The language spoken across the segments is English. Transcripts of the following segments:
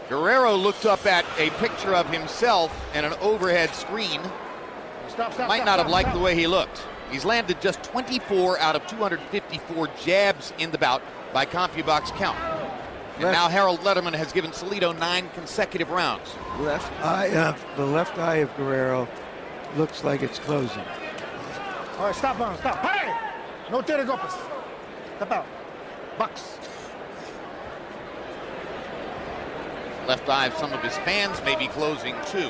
Guerrero looked up at a picture of himself and an overhead screen. Might not have liked the way he looked. He's landed just 24 out of 254 jabs in the bout by CompuBox count. And now Harold Letterman has given Salido 9 consecutive rounds. Left eye, the left eye of Guerrero looks like it's closing. All right, stop, man, stop. Hey! No tire golpes. Step out. Box. Left eye of some of his fans may be closing too.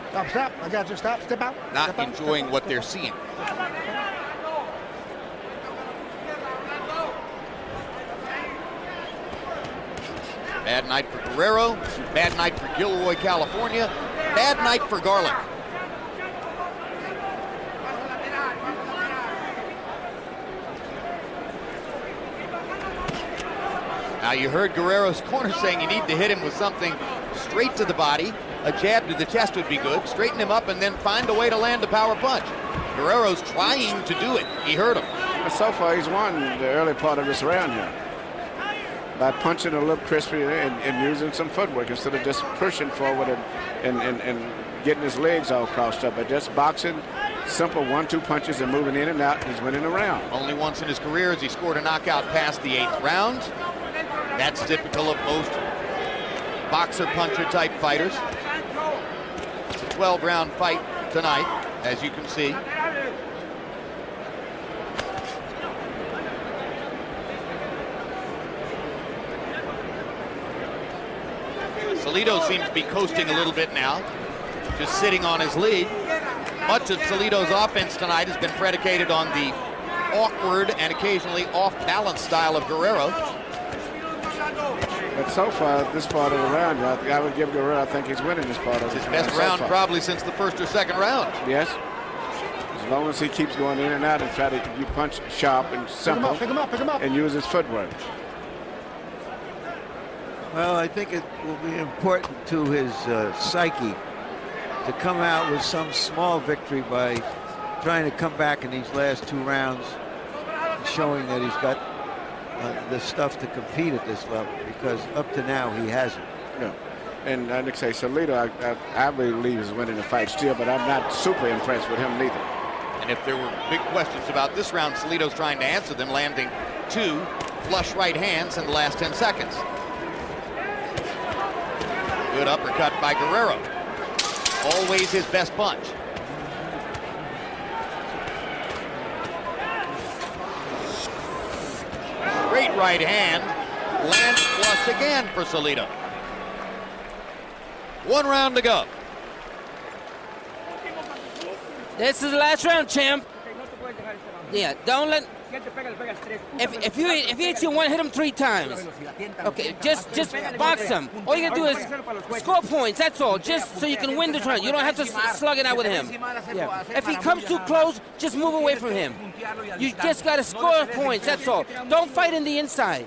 Stop, stop. I got you. Stop. Step out. Not Step out. enjoying what they're seeing. Bad night for Guerrero. Bad night for Gilroy, California. Bad night for Garlic. Now you heard Guerrero's corner saying you need to hit him with something straight to the body. A jab to the chest would be good. Straighten him up and then find a way to land a power punch. Guerrero's trying to do it. He hurt him. So far he's won the early part of this round here by punching a little crispy and using some footwork instead of just pushing forward and getting his legs all crossed up. But just boxing, simple 1-2 punches and moving in and out, he's winning the round. Only once in his career has he scored a knockout past the 8th round. That's typical of most boxer-puncher type fighters. It's a 12-round fight tonight, as you can see. Salido seems to be coasting a little bit now, just sitting on his lead. Much of Salido's offense tonight has been predicated on the awkward and occasionally off-balance style of Guerrero. But so far, this part of the round, I would give Guerrero, I think he's winning this part of the round. His best round probably since the first or second round. Yes. As long as he keeps going in and out and try to punch sharp and simple Pick him up, pick him up. and use his footwork. Well, I think it will be important to his psyche to come out with some small victory by trying to come back in these last 2 rounds, showing that he's got the stuff to compete at this level, because up to now he hasn't. Yeah. And I'd say Salido, I believe is winning the fight still, but I'm not super impressed with him neither. And if there were big questions about this round, Salido's trying to answer them, landing 2 flush right hands in the last 10 seconds. Good uppercut by Guerrero. Always his best punch. Great right hand. Lands flush again for Salido. 1 round to go. This is the last round, champ. Yeah, don't let. If he hits you one, hit him 3 times. Okay, just box him. All you gotta do is score points. That's all. Just so you can win the round. You don't have to slug it out with him. Yeah. If he comes too close, just move away from him. You just gotta score points. That's all. Don't fight in the inside.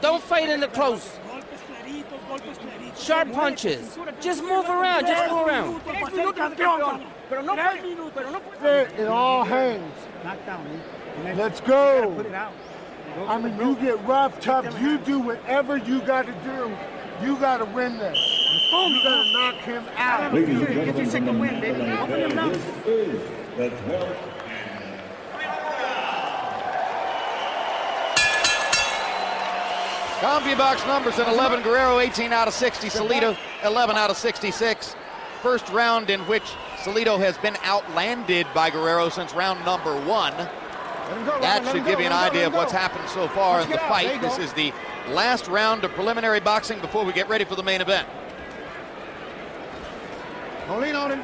Don't fight in the close. Sharp punches. Just move around. Just move around. It all hangs. Let's go. I mean, you get rough, tough. You do whatever you got to do. You got to win this. You got to knock him out. Get your second win, baby. Open him up. This is the 12th. CompuBox numbers in 11. Guerrero 18 out of 60. Salido 11 out of 66. First round in which Salido has been outlanded by Guerrero since round number 1. That should give you an idea of what's happened so far in the fight. This is the last round of preliminary boxing before we get ready for the main event. Don't lean on him.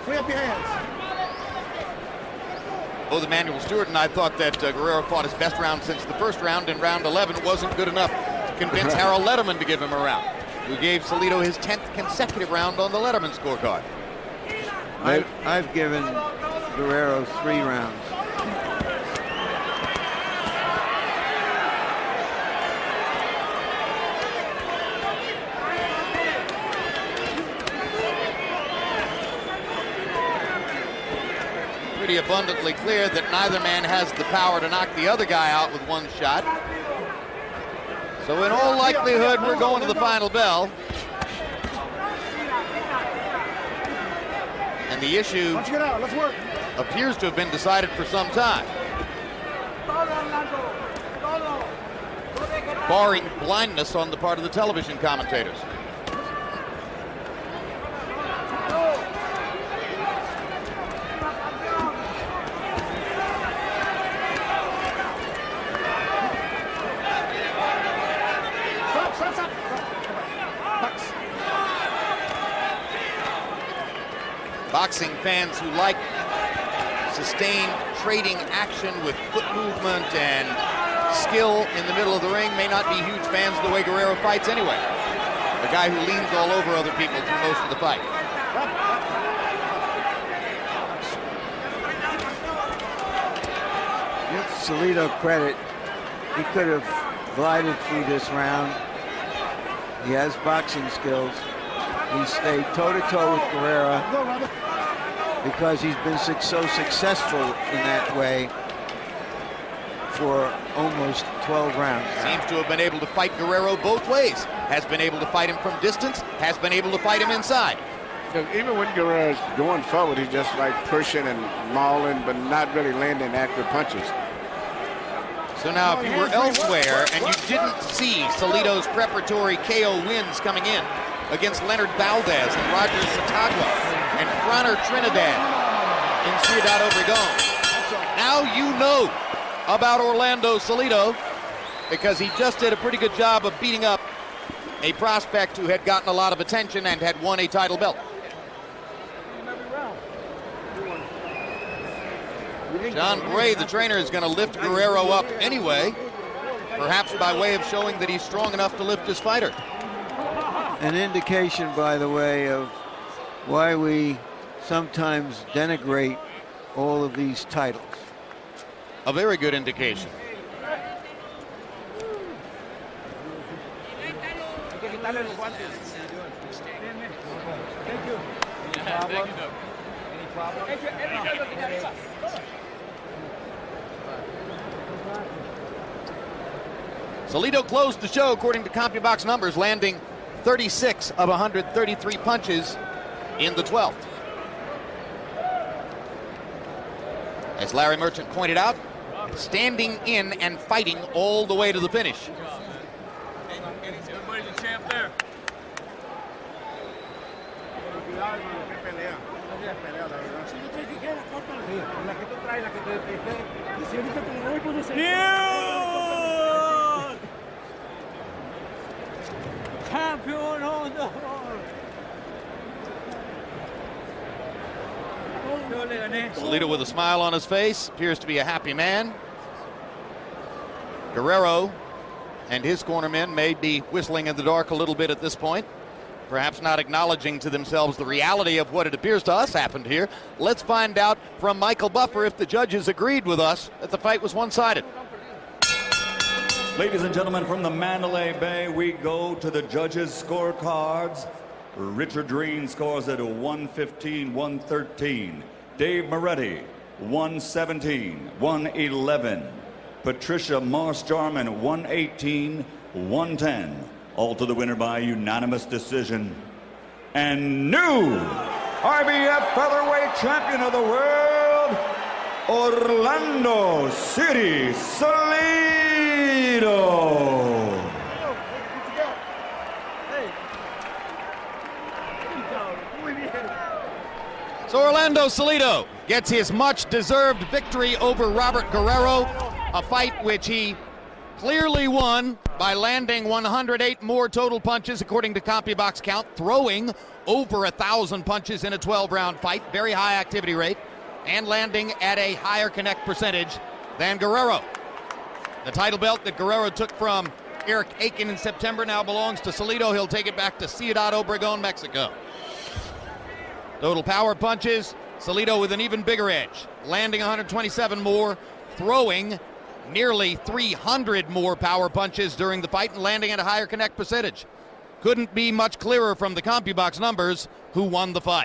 Free up your hands. Both Emmanuel Stewart and I thought that Guerrero fought his best round since the first round, and round 11 wasn't good enough to convince Harold Letterman to give him a round, who gave Salido his 10th consecutive round on the Letterman scorecard. I've given Guerrero 3 rounds. Pretty abundantly clear that neither man has the power to knock the other guy out with one shot. So in all likelihood, we're going to the final bell. And the issue appears to have been decided for some time. Barring blindness on the part of the television commentators. Boxing fans who like sustained trading action with foot movement and skill in the middle of the ring may not be huge fans of the way Guerrero fights anyway. A guy who leans all over other people through most of the fight. Give Salido credit. He could have glided through this round. He has boxing skills. He stayed toe-to-toe with Guerrero because he's been so successful in that way for almost 12 rounds. Seems to have been able to fight Guerrero both ways. Has been able to fight him from distance, has been able to fight him inside. Even when Guerrero's going forward, he's just like pushing and mauling, but not really landing accurate punches. So now if you were elsewhere and you didn't see Salido's preparatory KO wins coming in against Leonard Valdez and Roger Satagua and Franer Trinidad in Ciudad Obregón, now you know about Orlando Salido because he just did a pretty good job of beating up a prospect who had gotten a lot of attention and had won a title belt. John Bray, the trainer, is going to lift Guerrero up anyway, perhaps by way of showing that he's strong enough to lift his fighter. An indication, by the way, of why we sometimes denigrate all of these titles. A very good indication. Salido closed the show according to CompuBox numbers, landing 36 of 133 punches in the 12th. As Larry Merchant pointed out, standing in and fighting all the way to the finish. Everybody's a champ there. Champion on the Salido with a smile on his face, appears to be a happy man. Guerrero and his cornermen may be whistling in the dark a little bit at this point, perhaps not acknowledging to themselves the reality of what it appears to us happened here. Let's find out from Michael Buffer if the judges agreed with us that the fight was one-sided. Ladies and gentlemen, from the Mandalay Bay, we go to the judges' scorecards. Richard Green scores at 115-113. Dave Moretti, 117-111. Patricia Morse-Jarman, 118-110. All to the winner by unanimous decision. And new IBF featherweight champion of the world, Orlando City Salido. So Orlando Salido gets his much-deserved victory over Robert Guerrero, a fight which he clearly won by landing 108 more total punches according to CompuBox count, throwing over 1,000 punches in a 12-round fight, very high activity rate, and landing at a higher connect percentage than Guerrero. The title belt that Guerrero took from Eric Aiken in September now belongs to Salido. He'll take it back to Ciudad Obregón, Mexico. Total power punches, Salido with an even bigger edge, landing 127 more, throwing nearly 300 more power punches during the fight and landing at a higher connect percentage. Couldn't be much clearer from the CompuBox numbers who won the fight.